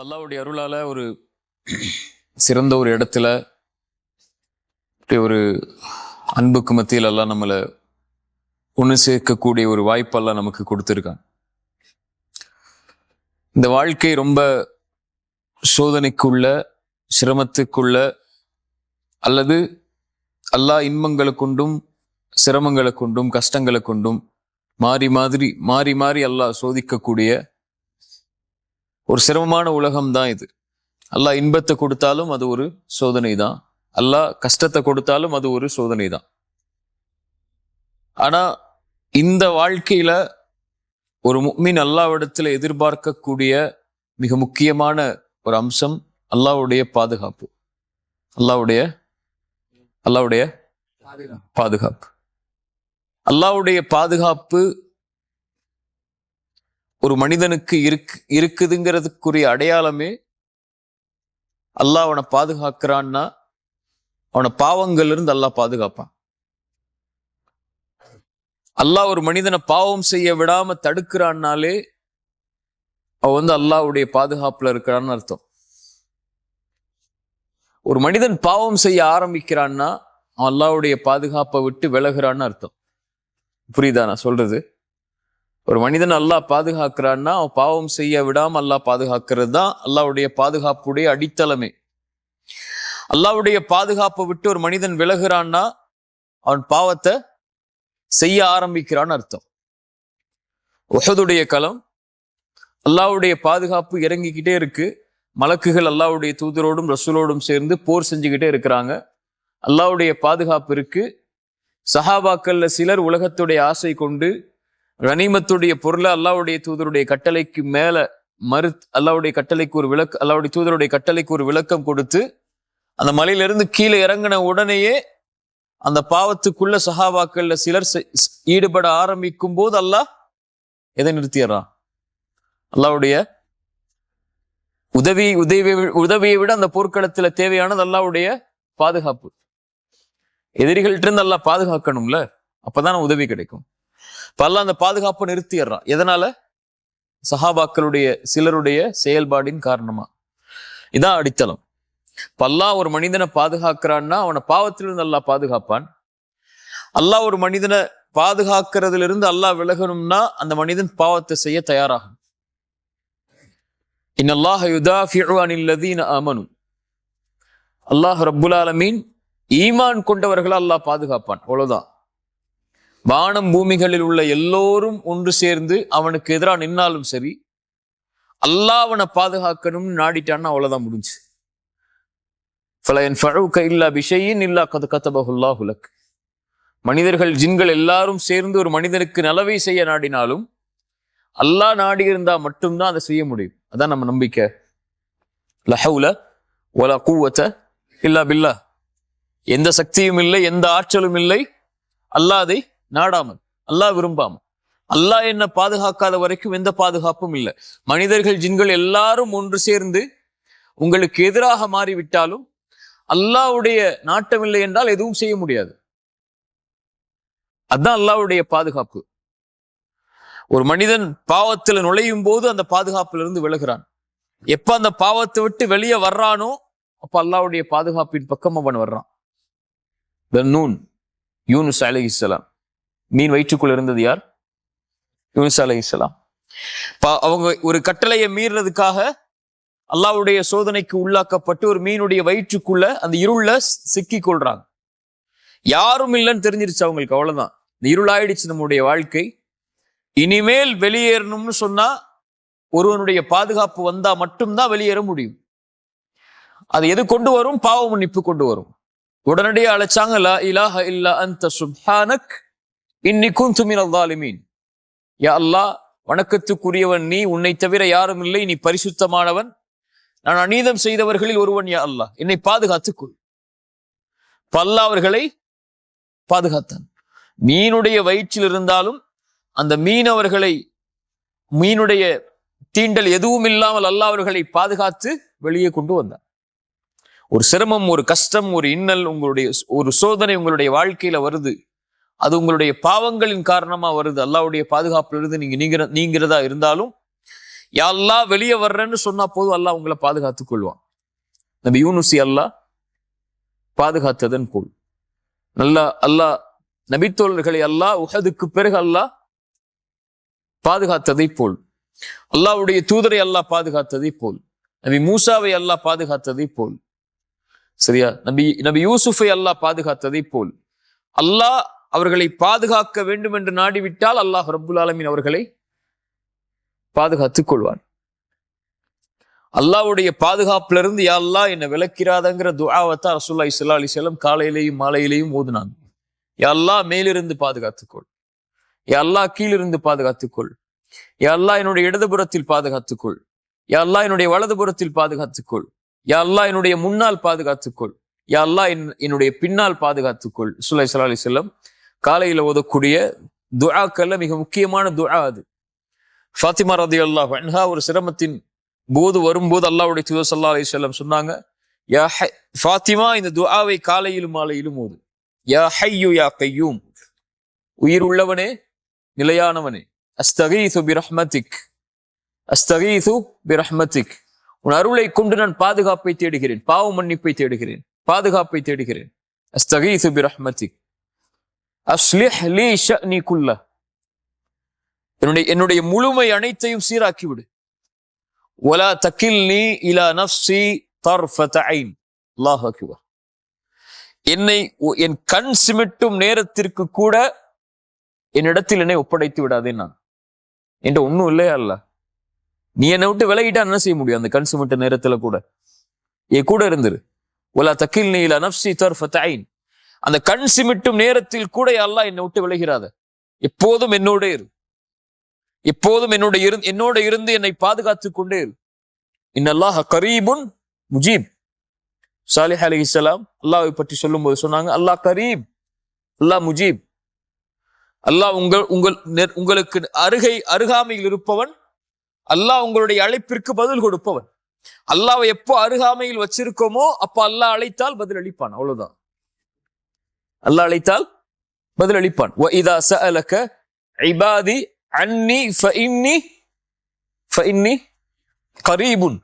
அல்லாஹ்வுடைய அருளால ஒரு சிறந்த ஒரு இடத்துல ஒரு அன்புக்கு மத்தியில் எல்லாம் நம்மளை ஒன்று சேர்க்கக்கூடிய ஒரு வாய்ப்பெல்லாம் நமக்கு கொடுத்துருக்காங்க. இந்த வாழ்க்கை ரொம்ப சோதனைக்குள்ள, சிரமத்துக்குள்ள, அல்லது அல்லாஹ் இன்பங்களை கொண்டும் சிரமங்களை கொண்டும் கஷ்டங்களை கொண்டும் மாறி மாறி அல்லாஹ் சோதிக்கக்கூடிய ஒரு சிரமமான உலகம்தான் இது. அல்லாஹ் இன்பத்தை கொடுத்தாலும் அது ஒரு சோதனை தான், அல்லாஹ் கஷ்டத்தை கொடுத்தாலும் அது ஒரு சோதனை தான். ஆனா இந்த வாழ்க்கையில ஒரு முஃமின் அல்லாஹ்விடத்துல எதிர்பார்க்கக்கூடிய மிக முக்கியமான ஒரு அம்சம் அல்லாஹ்வுடைய பாதுகாப்பு. அல்லாஹ்வுடைய பாதுகாப்பு. அல்லாஹ்வுடைய பாதுகாப்பு ஒரு மனிதனுக்கு இருக்குதுங்கிறதுக்குரிய அடையாளமே அல்லாஹ் அவனை பாதுகாக்கிறான்னா அவனை பாவங்கள்ல இருந்து அல்லாஹ் பாதுகாப்பான். அல்லாஹ் ஒரு மனிதனை பாவம் செய்ய விடாம தடுக்கிறான்னாலே அவன் அல்லாஹ்வுடைய பாதுகாப்புல இருக்கிறான்னு அர்த்தம். ஒரு மனிதன் பாவம் செய்ய ஆரம்பிக்கிறான்னா அவன் அல்லாஹ்வுடைய பாதுகாப்பை விட்டு விலகுறான்னு அர்த்தம். புரியுதா நான் சொல்றது? ஒரு மனிதன் அல்லாஹ் பாதுகாக்கிறான்னா அவன் பாவம் செய்ய விடாம அல்லாஹ் பாதுகாக்கிறது தான் அல்லாஹ்வுடைய பாதுகாப்புடைய அடித்தளமே. அல்லாஹ்வுடைய பாதுகாப்பை விட்டு ஒரு மனிதன் விலகுறான்னா அவன் பாவத்தை செய்ய ஆரம்பிக்கிறான்னு அர்த்தம். உஹதுடைய களம், அல்லாஹ்வுடைய பாதுகாப்பு இறங்கிக்கிட்டே இருக்கு. மலக்குகள் அல்லாஹ்வுடைய தூதரோடும் ரசூலோடும் சேர்ந்து போர் செஞ்சுக்கிட்டே இருக்கிறாங்க. அல்லாஹ்வுடைய பாதுகாப்பு இருக்கு. சஹாபாக்கள்ல சிலர் உலகத்துடைய ஆசை கொண்டு கனிமத்துடைய பொருளை அல்லாஹ்வுடைய தூதருடைய கட்டளைக்கு மேல அல்லாஹ்வுடைய கட்டளைக்கு ஒரு அல்லாஹ்வுடைய தூதருடைய கட்டளைக்கு ஒரு விளக்கம் கொடுத்து அந்த மலையிலிருந்து கீழே இறங்கின உடனேயே அந்த பாவத்துக்குள்ள சஹாபாக்கள்ல சிலர் ஈடுபட ஆரம்பிக்கும் போது அல்லாஹ் எதை நிறுத்திடுறான்? அல்லாஹ்வுடைய உதவியை விட அந்த போர்க்களத்துல தேவையானது அல்லாஹ்வுடைய பாதுகாப்பு. எதிரிகள்ட்ட இருந்து அல்லாஹ் பாதுகாக்கணும்ல, அப்பதான் உதவி கிடைக்கும். இப்ப அல்லாஹ் அந்த பாதுகாப்பை நிறுத்திடுறான். எதனால? சஹாபாக்களுடைய சிலருடைய செயல்பாடின் காரணமா. இதான் அடித்தளம். இப்ப அல்லாஹ் ஒரு மனிதனை பாதுகாக்கிறான்னா அவனை பாவத்திலிருந்து அல்லாஹ் பாதுகாப்பான். அல்லாஹ் ஒரு மனிதனை பாதுகாக்கிறதுல இருந்து அல்லாஹ் விலகணும்னா அந்த மனிதன் பாவத்தை செய்ய தயாராகும். இன்னல்லாஹ யுதாஃபிஉ அனில் லதீன ஆமனு. அல்லாஹ் ரப்புல் ஆலமீன் ஈமான் கொண்டவர்களை அல்லாஹ் பாதுகாப்பான். அவ்வளவுதான். வானம் பூமிகளில் உள்ள எல்லோரும் ஒன்று சேர்ந்து அவனுக்கு எதிராக நின்னாலும் சரி, அல்லாஹ் அவனை பாதுகாக்கணும்னு நாடிட்டான்னா அவ்வளவுதான், முடிஞ்சு. மனிதர்கள் ஜின்கள் எல்லாரும் சேர்ந்து ஒரு மனிதனுக்கு நலவை செய்ய நாடினாலும் அல்லாஹ் நாடி இருந்தா மட்டும்தான் அதை செய்ய முடியும். அதான் நம்ம நம்பிக்கை. லா ஹவ்ல வலா குவத இல்லா பில்லாஹ். எந்த சக்தியும் இல்லை, எந்த ஆற்றலும் இல்லை அல்லாஹ் அதை நாடாமல், அல்லாஹ் விரும்பாமல். அல்லாஹ் என்ன பாதுகாக்காத வரைக்கும் எந்த பாதுகாப்பும் இல்லை. மனிதர்கள் ஜின்கள் எல்லாரும் ஒன்று சேர்ந்து உங்களுக்கு எதிராக மாறிவிட்டாலும் அல்லாஹ்வுடைய நாட்டம் இல்லை என்றால் எதுவும் செய்ய முடியாது. அதுதான் அல்லாஹ்வுடைய பாதுகாப்பு. ஒரு மனிதன் பாவத்தில் நுழையும் போது அந்த பாதுகாப்புல இருந்து விலகுறான். எப்ப அந்த பாவத்தை விட்டு வெளியே வர்றானோ அப்ப அல்லாஹ்வுடைய பாதுகாப்பின் பக்கம் அவன் வர்றான். நூன், யூனுஸ் அலைஹிஸ்ஸலாம். மீன் வயிற்றுக்குள்ள இருந்தது யார்? யூனுஸ் அலைஹிஸ்ஸலாம். அவங்க ஒரு கட்டளையை மீறினதுக்காக அல்லாஹ்வுடைய சோதனைக்கு உள்ளாக்கப்பட்டு ஒரு மீனுடைய வயிற்றுக்குள்ள அந்த இருள சிக்கி கொள்றாங்க. யாரும் இல்லைன்னு தெரிஞ்சிருச்சு அவங்களுக்கு. அவ்வளவுதான், இந்த இருளாயிடுச்சு நம்முடைய வாழ்க்கை. இனிமேல் வெளியேறணும்னு சொன்னா ஒருவனுடைய பாதுகாப்பு வந்தா மட்டும்தான் வெளியேற முடியும். அது எது கொண்டு வரும்? பாவ மன்னிப்பு கொண்டு வரும். உடனடியாக அழைச்சாங்க, லா இலாஹ இல்லா அன்த சுப்ஹானக் இன்னி குன்து மினல் ஸாலிமீன். யா அல்லாஹ், வணக்கத்துக்குரியவன் நீ, உன்னை தவிர யாரும் இல்லை, நீ பரிசுத்தமானவன், நான் அநீதம் செய்தவர்களில் ஒருவன், யா அல்லாஹ் என்னை பாதுகாத்துக்கொள். அல்லாஹ் அவர்களை பாதுகாத்தான். மீனுடைய வயிற்றில் இருந்தாலும் அந்த மீனுடைய தீண்டல் எதுவும் இல்லாமல் அல்லாஹ் அவர்களை பாதுகாத்து வெளியே கொண்டு வந்தார். ஒரு சிரமம், ஒரு கஷ்டம், ஒரு இன்னல், உங்களுடைய ஒரு சோதனை உங்களுடைய வாழ்க்கையில வருது, அது உங்களுடைய பாவங்களின் காரணமா வருது. அல்லாஹ்வுடைய பாதுகாப்புல இருந்து நீங்கிறதா இருந்தாலும் யா அல்லாஹ் வெளியே வர்றேன்னு சொன்னா போதும், அல்லாஹ் உங்களை பாதுகாத்துக் கொள்வான். நபி யூனுஸை அல்லாஹ் பாதுகாத்ததன் போல் அல்லாஹ் நபித்தோழர்களை அல்லாஹ் உஹதுக்கு பிறகு அல்லாஹ் பாதுகாத்ததை போல், அல்லாஹ்வுடைய தூதரை அல்லாஹ் பாதுகாத்ததை போல், நபி மூசாவை அல்லாஹ் பாதுகாத்ததை போல், சரியா, நபி யூசுஃபை அல்லாஹ் பாதுகாத்ததை போல் அல்லாஹ் அவர்களை பாதுகாக்க வேண்டும் என்று நாடிவிட்டால் அல்லாஹ் ரப்புல் ஆலமீன் அவர்களை பாதுகாத்துக் கொள்வான். அல்லாஹ்வுடைய பாதுகாப்புல இருந்து யா அல்லாஹ் என்னை விலக்கிறாதங்கிற துஆவத்தை ரசூலுல்லாஹி ஸல்லல்லாஹு அலைஹி வஸல்லம் காலையிலேயும் மாலையிலேயும் ஓதுனாங்க. யா அல்லாஹ் மேலிருந்து பாதுகாத்துக்கொள், யா அல்லாஹ் கீழிருந்து பாதுகாத்துக்கொள், யா அல்லாஹ் என்னுடைய இடதுபுறத்தில் பாதுகாத்துக்கொள், யா அல்லாஹ் என்னுடைய வலதுபுறத்தில் பாதுகாத்துக்கொள், யா அல்லாஹ் என்னுடைய முன்னால் பாதுகாத்துக்கொள், யா அல்லாஹ் என்னுடைய பின்னால் பாதுகாத்துக்கொள். ரசூலுல்லாஹி ஸல்லல்லாஹு அலைஹி வஸல்லம் காலையில ஓதக்கூடிய துஆக்கள்ல மிக முக்கியமான துஆ அது. ஃபாத்திமா ரலியல்லாஹு அன்ஹா ஒரு சிரமத்தின் போது வரும்போது அல்லாஹ்வுடைய தூதர் ஸல்லல்லாஹு அலைஹி வஸல்லம் சொன்னாங்க, யா ஃபாத்திமா இந்த துஆவை காலையிலும் மாலையிலும் ஓது. யா ஹய்யு யா கய்யூம், உயிர் உள்ளவனே நிலையானவனே, அஸ்தகீது பிரஹ்மதிக், அஸ்தகீது பிரஹ்மதிக், உன் அருளை கொண்டு நான் பாதுகாப்பை தேடுகிறேன், பாவ மன்னிப்பை தேடுகிறேன், பாதுகாப்பை தேடுகிறேன். அஸ்தகீது பிரஹ்மதிக் அஸ்லிஹ் லீ ஷஅனி குல்ல, என்னுடைய முழுமை அனைத்தையும் சீராக்கி விடு. வலா தகில்னி இலா நஃப்ஸி தர்ஃபத ஐன். அல்லாஹ் அக்பர். என்னை என் கண் சிமிட்டும் நேரத்திற்கு கூட என்னிடத்தில் என்னை ஒப்படைத்து விடாதே. நான் என்கிட்ட ஒன்னும் இல்லையா அல்ல, நீ என்னை விட்டு விலகிட்டா என்ன செய்ய முடியும்? அந்த கண் சிமிட்ட நேரத்துல கூட என் கூட இருந்துரு. வலா தகில்னி இலா நஃப்ஸி தர்ஃபத ஐன். அந்த கண் சிமிட்டும் நேரத்தில் கூட அல்லாஹ் என்னை விட்டு விலகிறாத, எப்போதும் என்னோட இரு, எப்போதும் என்னோட இருந்து என்னை பாதுகாத்துக் கொண்டே இரு. இன்னல்லாஹ கரீபுன் முஜீப். சாலிஹ் அலைஹிஸ்ஸலாம் அல்லாஹ்வை பற்றி சொல்லும் போது சொன்னாங்க, அல்லாஹ் கரீப், அல்லாஹ் முஜீப். அல்லாஹ் உங்களுக்கு அருகாமையில் இருப்பவன், அல்லாஹ் உங்களுடைய அழைப்பிற்கு பதில் கொடுப்பவன். அல்லாஹ்வை எப்போ அருகாமையில் வச்சிருக்கோமோ அப்ப அல்லாஹ் அழைத்தால் பதில் அளிப்பான். அவ்வளவுதான். அல்லாஹ் அழைத்தால் பதில் அளிப்பான். வஇதா சஅலக இபாதி அன்னி ஃபஇன்னி கரீபுன்.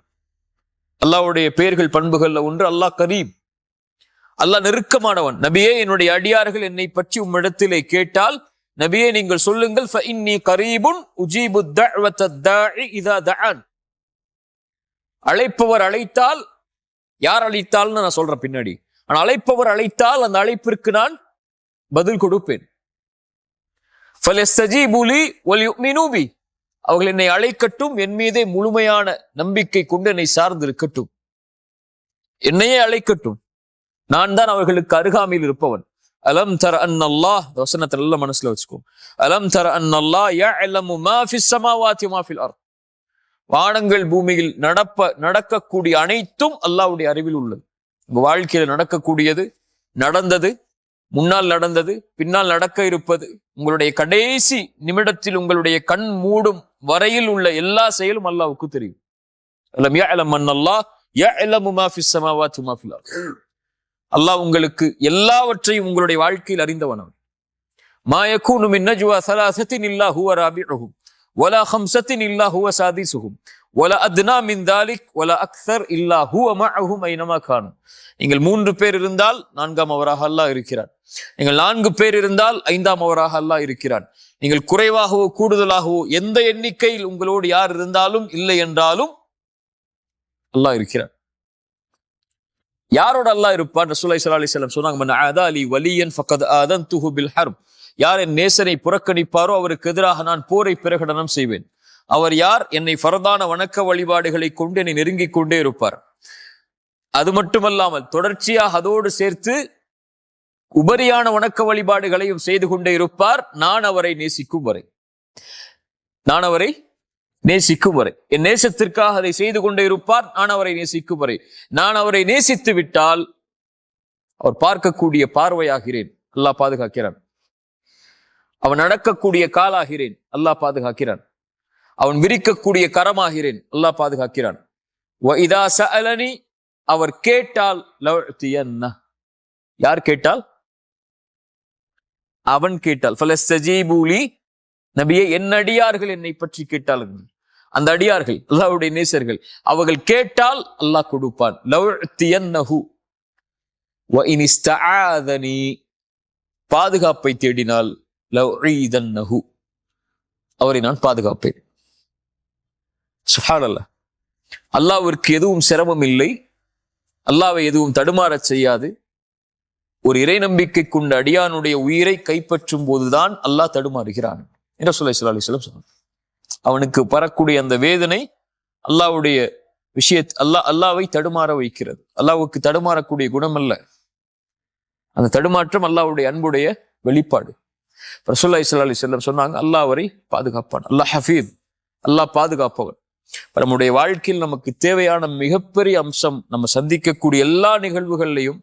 அல்லாஹ்வுடைய பெயர்கள் பண்புகள்ல ஒன்று அல்லாஹ் கரீப், அல்லாஹ் நெருக்கமானவன். நபியே, என்னுடைய அடியார்கள் என்னை பற்றி உம்மிடத்திலே கேட்டால் நபியே நீங்கள் சொல்லுங்கள், ஃபஇன்னி கரீபுன் உஜீபு தஅவத தாஇ இதா தஆன். அழைப்பவர் அழைத்தால், யார் அழைத்தால்னு நான் சொல்றேன் பின்னாடி, ஆனால் அழைப்பவர் அழைத்தால் அந்த அழைப்பிற்கு நான் பதில் கொடுப்பேன். அவர்கள் என்னை அழைக்கட்டும், என் மீதே முழுமையான நம்பிக்கை கொண்டு என்னை சார்ந்து இருக்கட்டும், என்னையே அழைக்கட்டும், நான் தான் அவர்களுக்கு அருகாமையில் இருப்பவன். அலம் தர அன்னல்லாஹ், வசனத்தை நல்ல மனசுல வச்சுக்கோ. அலம் தர அன்னல்லாஹ் யஅலமு மா ஃபிஸ் ஸமாவாதி வமா ஃபில் அர்த். வானங்கள் பூமியில் நடக்கக்கூடிய அனைத்தும் அல்லாஹ்வுடைய அறிவில் உள்ளது. உங்க வாழ்க்கையில நடக்கக்கூடியது, நடந்தது, முன்னால் நடந்தது, பின்னால் நடக்க இருப்பது, உங்களுடைய கடைசி நிமிடத்தில் உங்களுடைய கண் மூடும் வரையில் உள்ள எல்லா செயலும் அல்லாஹ்வுக்கு தெரியும். அலம் யஅலம் அன்னல்லாஹ் யஅலமு மா ஃபிஸ் ஸமாவாதி வமா ஃபில் அர்த். அல்லாஹ் உங்களுக்கு எல்லாவற்றையும் உங்களுடைய வாழ்க்கையில் அறிந்தவன். மா யகூனு மின் நஜ்வா ஸலாஸத்தின் இல்லா ஹுவ ராபிஉஹும் வலா ஹம்ஸத்தின் இல்லா ஹுவ சாதிஸுஹும் வலா அத்னா மின் தாலிக் வலா அக்ஸர் இல்லா ஹுவ மஅஹும் ஐனமா கானு. நீங்கள் 3 பேர் இருந்தால் 4ஆம் அவராக அல்லாஹ் இருக்கிறான். நீங்கள் 4 பேர் இருந்தால் 5ஆம் அவராக அல்லாஹ் இருக்கிறான். நீங்கள் குறைவாகவோ கூடுதலாகவோ எந்த எண்ணிக்கையில் உங்களோடு யார் இருந்தாலும் இல்லை என்றாலும் அல்லாஹ் இருக்கிறான். யாரோட அல்லாஹ் இருப்பான்? ரசூலுல்லாஹி ஸல்லல்லாஹு அலைஹி வஸல்லம் சொன்னாங்க, மன் ஆதாலி வலியன் ஃபகத் ஆதன்துஹு பில் ஹர்ப். யார் என் நேசனை புறக்கணிப்பாரோ அவருக்கு எதிராக நான் போரை பிரகடனம் செய்வேன். அவர் யார்? என்னை ஃபர்தான வணக்க வழிபாடுகளை கொண்டு என்னை நெருங்கிக் கொண்டே இருப்பார். அது மட்டுமல்லாமல் தொடர்ச்சியாக அதோடு சேர்த்து உபரியான வணக்க வழிபாடுகளையும் செய்து கொண்டே இருப்பார், நான் அவரை நேசிக்கும் வரை. நான் அவரை நேசிக்கும் வரை, என் நேசத்திற்காக அதை செய்து கொண்டே இருப்பார், நான் அவரை நேசிக்கும் வரை. நான் அவரை நேசித்து விட்டால் அவர் பார்க்கக்கூடிய பார்வையாகிறேன், அல்லாஹ் பாதுகாக்கிறான். அவன் நடக்கக்கூடிய காலாகிறேன், அல்லாஹ் பாதுகாக்கிறான். அவன் விரிக்கக்கூடிய கரமாகிறேன், அல்லாஹ் பாதுகாக்கிறான். வஇதா சஅலனி, அவர் கேட்டால் லஉதியன்ன. யார் கேட்டால்? அவன் கேட்டால். ஃபலஸ்தஜீபு லி, நபியே என் அடியார்கள் என்னை பற்றி கேட்டார்கள், அந்த அடியார்கள் அல்லாஹ்வுடைய நேசர்கள் அவர்கள் கேட்டால் அல்லாஹ் கொடுப்பான். லவ்தியன்னஹு வ இன் இஸ்தஆதனி, பாதுகாப்பை தேடினால் லவ்ஈதன்னஹு, அவரை நான் பாதுகாப்பேன். சுப்ஹானல்லாஹ். அல்லாஹ்விற்கு எதுவும் சிரமம் இல்லை, அல்லாஹ்வை எதுவும் தடுமாறச் செய்யாது. ஒரு இறை நம்பிக்கை கொண்ட அடியானுடைய உயிரை கைப்பற்றும் போதுதான் அல்லாஹ் தடுமாறுகிறான் என்று ரசூலுல்லாஹி ஸல்லல்லாஹு அலைஹி வஸல்லம் சொன்னார். அவனுக்கு பரக்கூடிய அந்த வேதனை அல்லாஹ்வுடைய அல்லாஹ்வை தடுமாற வைக்கிறது. அல்லாஹ்வுக்கு தடுமாறக்கூடிய குணம் அல்ல, அந்த தடுமாற்றம் அல்லாஹ்வுடைய அன்புடைய வெளிப்பாடு. ரசூலுல்லாஹி ஸல்லல்லாஹு அலைஹி வஸல்லம் சொன்னாங்க, அல்லாஹ் அவரை பாதுகாப்பான். அல்லாஹ் ஹஃபீஸ், அல்லாஹ் பாதுகாப்பவன். நம்முடைய வாழ்க்கையில் நமக்கு தேவையான மிகப்பெரிய அம்சம், நம்ம சந்திக்கக்கூடிய எல்லா நிகழ்வுகள்லையும்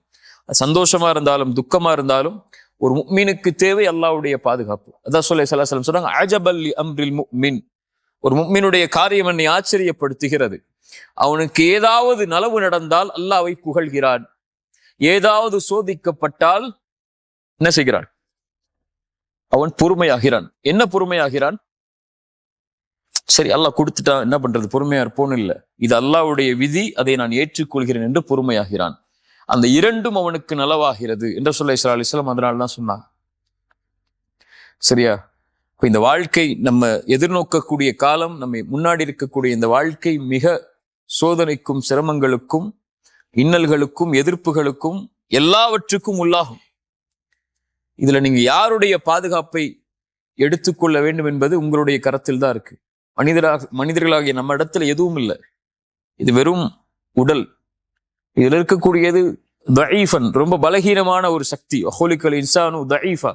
சந்தோஷமா இருந்தாலும் துக்கமா இருந்தாலும் ஒரு முஃமினுக்கு தேவை அல்லாஹ்வுடைய பாதுகாப்பு. அதான் ஸல்லல்லாஹு அலைஹி வஸல்லம் சொன்னாங்க, அஜபல் லி அம்ரில் முஃமின், ஒரு முஃமினுடைய காரியம் என்னை ஆச்சரியப்படுத்துகிறது. அவனுக்கு ஏதாவது நலவு நடந்தால் அல்லாஹ்வை புகழ்கிறான், ஏதாவது சோதிக்கப்பட்டால் என்ன செய்கிறான்? அவன் பொறுமையாகிறான். என்ன பொறுமையாகிறான்? சரி அல்லாஹ் கொடுத்துட்டான், என்ன பண்றது, பொறுமையா இருப்போன்னு இல்லை, இது அல்லாஹ்வுடைய விதி, அதை நான் ஏற்றுக்கொள்கிறேன் என்று பொறுமையாகிறான். அந்த இரண்டும் அவனுக்கு நலவாகிறது என்று ஸல்லல்லாஹு அலைஹி வஸல்லம் அதனால தான் சொன்னாங்க. சரியா? இப்ப இந்த வாழ்க்கை நம்ம எதிர்நோக்கக்கூடிய காலம், நம்ம முன்னாடி இருக்கக்கூடிய இந்த வாழ்க்கை மிக சோதனைக்கும் சிரமங்களுக்கும் இன்னல்களுக்கும் எதிர்ப்புகளுக்கும் எல்லாவற்றுக்கும் உள்ளாகும். இதுல நீங்க யாருடைய பாதுகாப்பை எடுத்துக்கொள்ள வேண்டும் என்பது உங்களுடைய கரத்தில் தான் இருக்கு. மனிதர்களாகிய நம்ம இடத்துல எதுவும் இல்லை, இது வெறும் உடல். இதுல இருக்கக்கூடியது தஈஃபன், ரொம்ப பலகீனமான ஒரு சக்தி. ஹுலிகல் இன்சானு தஈஃபா,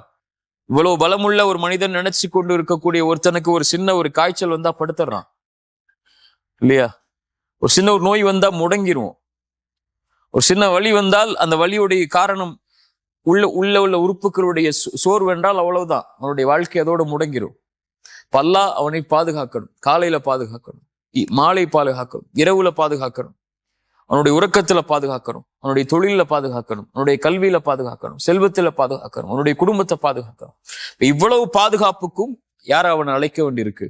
இவ்வளவு பலமுள்ள ஒரு மனிதன் நினைச்சு கொண்டு இருக்கக்கூடிய ஒருத்தனுக்கு ஒரு சின்ன ஒரு காய்ச்சல் வந்தா படுத்துறான் இல்லையா? ஒரு சின்ன ஒரு நோய் வந்தா முடங்கிருவோம். ஒரு சின்ன வலி வந்தால் அந்த வலியுடைய காரணம் உள்ள உறுப்புகளுடைய சோர்வு என்றால் அவ்வளவுதான், அவனுடைய வாழ்க்கை அதோட முடங்கிரும். அல்லாஹ் அவனை பாதுகாக்கணும். காலையில பாதுகாக்கணும், மாலை பாதுகாக்கணும், இரவுல பாதுகாக்கணும், அவனுடைய உறக்கத்துல பாதுகாக்கணும், அவனுடைய தொழில பாதுகாக்கணும், அவனுடைய கல்வியில பாதுகாக்கணும், செல்வத்துல பாதுகாக்கணும், அவனுடைய குடும்பத்தை பாதுகாக்கணும். இவ்வளவு பாதுகாப்புக்கும் யாரை அவன் அழைக்க வேண்டியிருக்கு?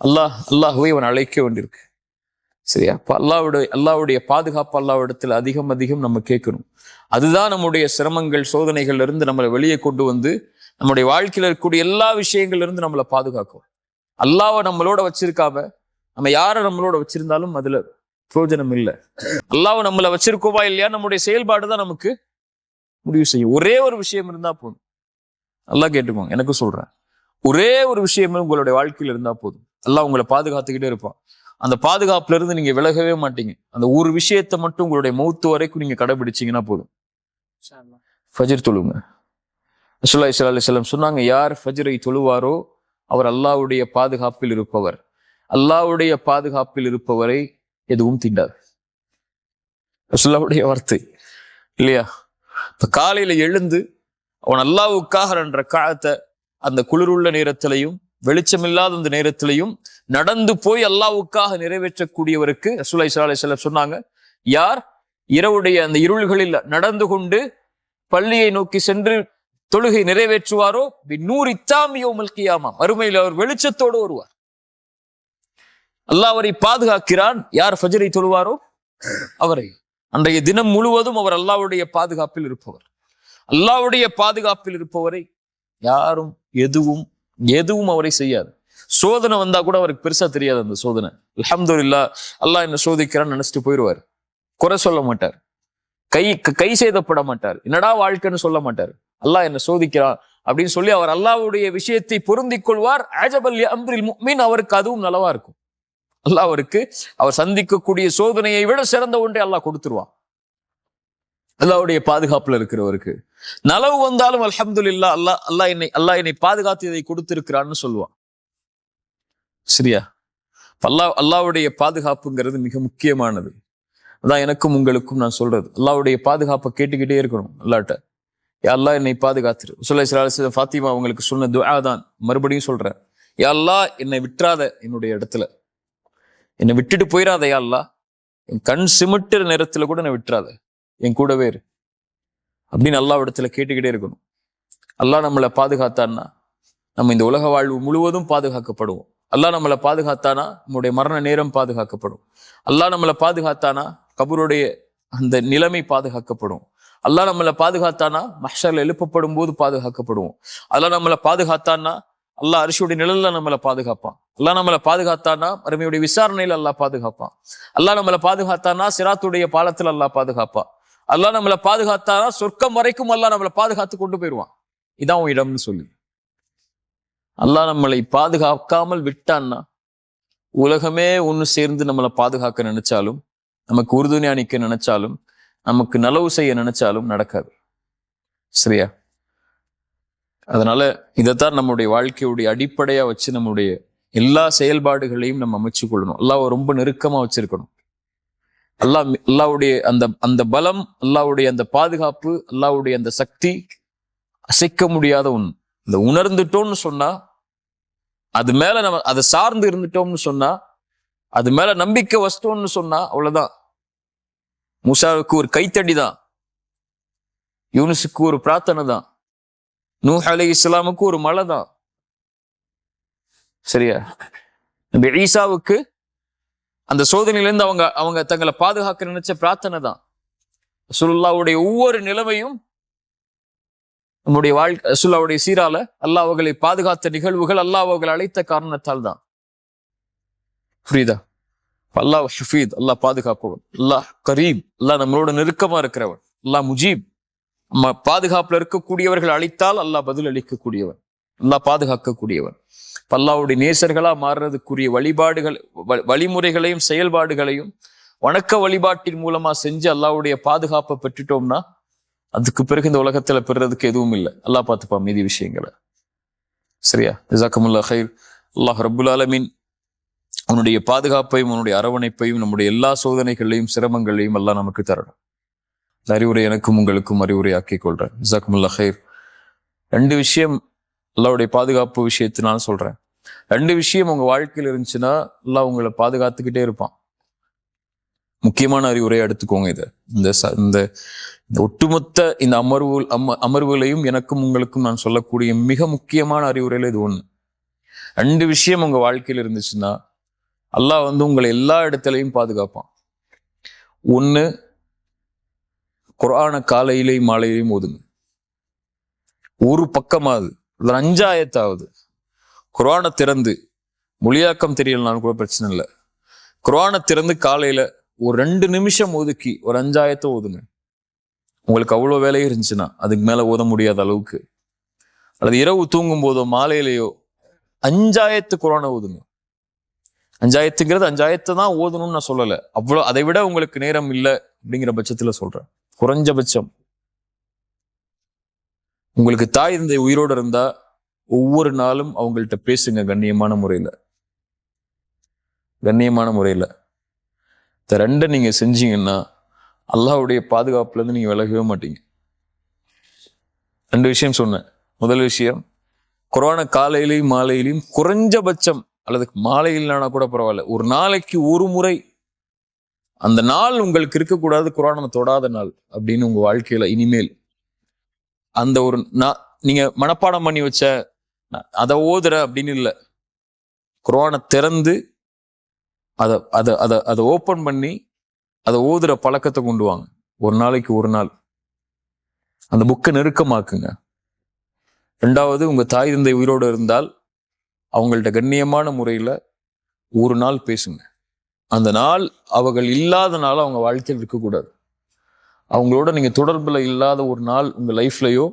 அல்லாஹ்வை அவன் அழைக்க வேண்டியிருக்கு. சரியா? இப்ப அல்லாஹ்வுடைய பாதுகாப்பு அல்லாஹ்விடத்துல அதிகம் அதிகம் நம்ம கேட்கணும். அதுதான் நம்முடைய சிரமங்கள் சோதனைகள்ல இருந்து நம்மளை வெளியே கொண்டு வந்து நம்முடைய வாழ்க்கையில இருக்கக்கூடிய எல்லா விஷயங்கள்ல இருந்து நம்மளை பாதுகாக்கும். அல்லாஹ்வை நம்மளோட வச்சிருக்காம நம்ம யாரை நம்மளோட வச்சிருந்தாலும் அதுல பிரயோஜனம் இல்லை. அல்லாஹ்வை நம்மளை வச்சிருக்கோவா இல்லையா நம்முடைய செயல்பாடு தான் நமக்கு முடிவு செய்யும். ஒரே ஒரு விஷயம் இருந்தா போதும். அல்லாஹ் கேட்டுக்கோங்க, எனக்கு சொல்றேன், ஒரே ஒரு விஷயம் உங்களுடைய வாழ்க்கையில இருந்தா போதும், அல்லாஹ் உங்களை பாதுகாத்துக்கிட்டே இருப்பான். அந்த பாதுகாப்புல இருந்து நீங்க விலகவே மாட்டீங்க. அந்த ஒரு விஷயத்தை மட்டும் உங்களுடைய மௌத்து வரைக்கும் நீங்க கடைபிடிச்சீங்கன்னா போதும். ஃபஜ்ர் தொழுங்க. ரசூலுல்லாஹி ஸல்லல்லாஹு அலைஹி வஸல்லம் சொன்னாங்க, யார் ஃபஜ்ரை தொழுவாரோ அவர் அல்லாஹ்வுடைய பாதுகாப்பில் இருப்பவர். அல்லாஹ்வுடைய பாதுகாப்பில் இருப்பவரை எதுவும் தீண்டாது. ரசூலுல்லாஹ்வுடைய வார்த்தை இல்லையா? இப்ப காலையில எழுந்து அவன் அல்லாஹ்வுக்காக 2 ரக்அத்தை அந்த குளிருள்ள நேரத்திலையும் வெளிச்சமில்லாத அந்த நேரத்திலையும் நடந்து போய் அல்லாஹ்வுக்காக நிறைவேற்றக்கூடியவருக்கு ரசூலுல்லாஹி ஸல்லல்லாஹு அலைஹி வஸல்லம் சொன்னாங்க, யார் இரவுடைய அந்த இருள்களில் நடந்து கொண்டு பள்ளியை நோக்கி சென்று தொழுகை நிறைவேற்றுவாரோ பின்னூர் இத்தாமி யௌமல் கியாமா, மறுமையில் அவர் வெளிச்சத்தோடு வருவார். அல்லாஹ் அவரை பாதுகாக்கிறான். யார் ஃபஜ்ரை தொழுவாரோ அவரை, அன்றைய தினம் முழுவதும் அவர் அல்லாஹ்வுடைய பாதுகாப்பில் இருப்பவர். அல்லாஹ்வுடைய பாதுகாப்பில் இருப்பவரை யாரும் எதுவும் அவரை செய்யாது. சோதனை வந்தா கூட அவருக்கு பெருசா தெரியாது. அந்த சோதனை அல்ஹம்துலில்லாஹ் அல்லாஹ் என்ன சோதிக்கிறான்னு நினைச்சிட்டு போயிடுவார். குறை சொல்ல மாட்டார், கை சேதப்பட மாட்டார், என்னடா வாழ்க்கைன்னு சொல்ல மாட்டார். அல்லாஹ் என்ன சோதிக்கிறான் அப்படின்னு சொல்லி அவர் அல்லாஹ்வுடைய விஷயத்தை பொருந்திக் கொள்வார். அஜபல் லி அம்ரில் முஃமின், அவருக்கு அதுவும் நலவா இருக்கும். அல்லாஹ் அவருக்கு அவர் சந்திக்கக்கூடிய சோதனையை விட சிறந்த ஒன்றை அல்லாஹ் கொடுத்துருவான். அல்லாஹ்வுடைய பாதுகாப்புல இருக்கிறவருக்கு நலவு வந்தாலும் அல்ஹம்துலில்லாஹ் அல்லாஹ் என்னை பாதுகாத்து இதை கொடுத்திருக்கிறான்னு சொல்லுவான். சரியா? அல்லாஹ்வுடைய பாதுகாப்புங்கிறது மிக முக்கியமானது. அதான் எனக்கும் உங்களுக்கும் நான் சொல்றது, அல்லாஹ்வுடைய பாதுகாப்பை கேட்டுக்கிட்டே இருக்கணும். அல்லாஹ்ட்ட யா அல்லாஹ் என்னை பாதுகாத்துரு. ரசூலுல்லாஹி ஸல்லல்லாஹு அலைஹி வஸல்லம் ஃபாத்திமா அவங்களுக்கு சொன்ன துஆ தான், மறுபடியும் சொல்றேன், யா அல்லாஹ் என்னை விட்டுறாத, என்னுடைய இடத்துல என்னை விட்டுட்டு போயிடாத, யா அல்லாஹ் என் கண் சிமிட்டுற நேரத்துல கூட என்னை விட்டுறாத, என் கூடவே இரு அப்படின்னு அல்லாஹ் இடத்துல கேட்டுக்கிட்டே இருக்கணும். அல்லாஹ் நம்மளை பாதுகாத்தான்னா நம்ம இந்த உலக வாழ்வு முழுவதும் பாதுகாக்கப்படுவோம். அல்லாஹ் நம்மளை பாதுகாத்தானா நம்முடைய மரண நேரம் பாதுகாக்கப்படும். அல்லாஹ் நம்மளை பாதுகாத்தானா கபருடைய அந்த நிலைமை பாதுகாக்கப்படும். அல்லாஹ் நம்மளை பாதுகாத்தானா மஹ்ஷர்ல எழுப்பப்படும் போது பாதுகாக்கப்படுவோம். அல்லாஹ் நம்மளை பாதுகாத்தானா அல்லாஹ் அரிசியுடைய நிழல்ல நம்மளை பாதுகாப்பான். அல்லாஹ் நம்மளை பாதுகாத்தானா அருமையுடைய விசாரணையில அல்லாஹ் பாதுகாப்பான். அல்லாஹ் நம்மளை பாதுகாத்தானா சிராத்துடைய பாலத்தில் அல்லாஹ் பாதுகாப்பான். அல்லாஹ் நம்மளை பாதுகாத்தானா சொர்க்கம் வரைக்கும் அல்லாஹ் நம்மளை பாதுகாத்து கொண்டு போயிடுவான். இதான் உன் இடம்னு சொல்லி அல்லாஹ் நம்மளை பாதுகாக்காமல் விட்டான்னா உலகமே ஒன்று சேர்ந்து நம்மளை பாதுகாக்க நினைச்சாலும், நமக்கு உறுதுணையா நிற்க நினைச்சாலும், நமக்கு நலவு செய்ய நினைச்சாலும் நடக்காது. சரியா? அதனால இதைத்தான் நம்முடைய வாழ்க்கையுடைய அடிப்படையா வச்சு நம்முடைய எல்லா செயல்பாடுகளையும் நம்ம அமைச்சு கொள்ளணும். அல்லாஹ்வை ரொம்ப நெருக்கமா வச்சிருக்கணும். அல்லாஹ்வுடைய அந்த பலம், அல்லாஹ்வுடைய அந்த பாதுகாப்பு, அல்லாஹ்வுடைய அந்த சக்தி அசைக்க முடியாத ஒன்று. இந்த உணர்ந்துட்டோம்னு சொன்னா, அது மேல நம்ம அதை சார்ந்து இருந்துட்டோம்னு சொன்னா, அது மேல நம்பிக்கை வச்சிட்டோம்னு சொன்னா அவ்வளவுதான். மூசாவுக்கு ஒரு கைத்தடி தான், யூனுஸுக்கு ஒரு பிரார்த்தனை தான், நூஹ் அலைஹிஸ்ஸலாமுக்கு ஒரு மலை தான். சரியா? நபி ஈசாவுக்கு அந்த சோதனையிலிருந்து அவங்க தங்களை பாதுகாக்க நினைச்ச பிரார்த்தனை தான். ரசூலுல்லாஹ்வுடைய ஒவ்வொரு நிலைமையும் நம்முடைய வாழ்க்கை ரசூலுல்லாஹ்வுடைய சீரால அல்லாஹ் அவர்களை பாதுகாத்த நிகழ்வுகள், அல்லாஹ் அவர்களை அழைத்த காரணத்தால் தான். புரியுதா? அல்லாஹ் ஹஃபீத், அல்லாஹ் பாதுகாப்பவன். அல்லாஹ் கரீம், அல்லாஹ் நம்மளோட நெருக்கமா இருக்கிறவன். அல்லாஹ் முஜீப், நம்ம பாதுகாப்புல இருக்கக்கூடியவர்கள் அழைத்தால் அல்லாஹ் பதில் அளிக்கக்கூடியவன். அல்லாஹ் பாதுகாக்கக்கூடியவன். அல்லாஹ்வுடைய நேசர்களா மாறுறதுக்குரிய வழிமுறைகளையும் செயல்பாடுகளையும் வணக்க வழிபாட்டின் மூலமா செஞ்சு அல்லாஹ்வுடைய பாதுகாப்பை பெற்றுட்டோம்னா அதுக்கு பிறகு இந்த உலகத்துல பெறுறதுக்கு எதுவும் இல்லை. அல்லாஹ் பார்த்துப்பா மீதி விஷயங்களை. சரியா? ஜஸாக்கமுல்லாஹ் கைர். அல்லாஹ் ரப்புல் ஆலமீன் உன்னுடைய பாதுகாப்பையும் உன்னுடைய அரவணைப்பையும் நம்முடைய எல்லா சோதனைகளையும் சிரமங்களையும் அல்லாஹ் நமக்கு தரணும். இந்த அறிவுரை எனக்கும் உங்களுக்கும் அறிவுரை ஆக்கிக் கொள்றேன். ஜஸாக்கமுல்லாஹ் கைர். 2 விஷயம் அல்லாஹ்வுடைய பாதுகாப்பு விஷயத்தினால சொல்றேன். 2 விஷயம் உங்க வாழ்க்கையில் இருந்துச்சுன்னா அல்லாஹ் உங்களை பாதுகாத்துக்கிட்டே இருப்பான். முக்கியமான அறிவுரையை எடுத்துக்கோங்க. இதை இந்த ஒட்டுமொத்த இந்த அமர்வுகளையும் எனக்கும் உங்களுக்கும் நான் சொல்லக்கூடிய மிக முக்கியமான அறிவுரையில இது ஒண்ணு. 2 விஷயம் உங்க வாழ்க்கையில் இருந்துச்சுன்னா அல்லாஹ் உங்களை எல்லா இடத்துலையும் பாதுகாப்பான். 1, குர்ஆனை காலையிலையும் மாலையிலையும் ஓதுங்க. ஒரு பக்கமாவது 5 ஆயத்தாவது குர்ஆனை திறந்து, மொழியாக்கம் தெரியலனாலும் கூட பிரச்சனை இல்லை, குர்ஆனை திறந்து காலையில ஒரு 2 நிமிஷம் ஒதுக்கி ஒரு 5 ஆயத்தை ஓதுங்க. உங்களுக்கு அவ்வளோ வேலையே இருந்துச்சுன்னா அதுக்கு மேல ஓத முடியாத அளவுக்கு, அல்லது இரவு தூங்கும் போதோ மாலையிலேயோ 5 ஆயத்து குர்ஆனை ஓதுங்க. 5 ஆயத்துங்கிறது 5 ஆயத்தை தான் ஓதணும்னு நான் சொல்லலை. அவ்வளோ அதை விட உங்களுக்கு நேரம் இல்லை அப்படிங்கிற பட்சத்துல சொல்றேன். குறைஞ்சபட்சம் உங்களுக்கு தாய் தந்தை உயிரோடு இருந்தா ஒவ்வொரு நாளும் அவங்கள்ட்ட பேசுங்க கண்ணியமான முறையில. இந்த 2 நீங்க செஞ்சீங்கன்னா அல்லாஹ்வுடைய பாதுகாப்புல இருந்து நீங்க விலகவே மாட்டீங்க. 2 விஷயம் சொன்னேன். முதல் விஷயம், குர்ஆனை காலையிலையும் மாலையிலையும் குறைஞ்சபட்சம், அல்லது மாலையிலானா கூட பரவாயில்ல, ஒரு நாளைக்கு ஒரு முறை, அந்த நாள் உங்களுக்கு இருக்கக்கூடாது குர்ஆனை தொடாத நாள் அப்படின்னு உங்க வாழ்க்கையில இனிமேல் அந்த ஒரு நீங்க மனப்பாடம் பண்ணி வச்ச அதை ஓதுற அப்படின்னு இல்லை, குர்ஆனை திறந்து அதை ஓப்பன் பண்ணி அதை ஓதுற பழக்கத்தை கொண்டு வாங்க. ஒரு நாளைக்கு ஒரு நாள் அந்த புக்கை நெருக்கமாக்குங்க. 2வது, உங்க தாய் தந்தை உயிரோடு இருந்தால் அவங்கள்ட்ட கண்ணியமான முறையில ஒரு நாள் பேசுங்க. அந்த நாள் அவர்கள் இல்லாத நாள் அவங்க வாழ்க்கையில் இருக்கக்கூடாது. அவங்களோட நீங்க தொடர்புல இல்லாத ஒரு நாள் உங்க லைஃப்லயோ,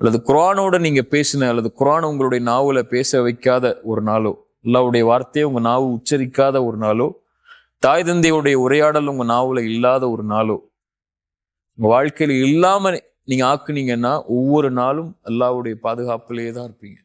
அல்லது குர்ஆனோட நீங்க பேசின, அல்லது குர்ஆன் உங்களுடைய நாவுல பேச வைக்காத ஒரு நாளோ, அல்லாஹ்வுடைய வார்த்தையை உங்க நாவு உச்சரிக்காத ஒரு நாளோ, தாய் தந்தையுடைய உரையாடல் உங்க நாவுல இல்லாத ஒரு நாளோ உங்க வாழ்க்கையில இல்லாம நீங்க ஆக்குனீங்கன்னா ஒவ்வொரு நாளும் அல்லாஹ்வுடைய பாதுகாப்பிலேயே தான் இருப்பீங்க.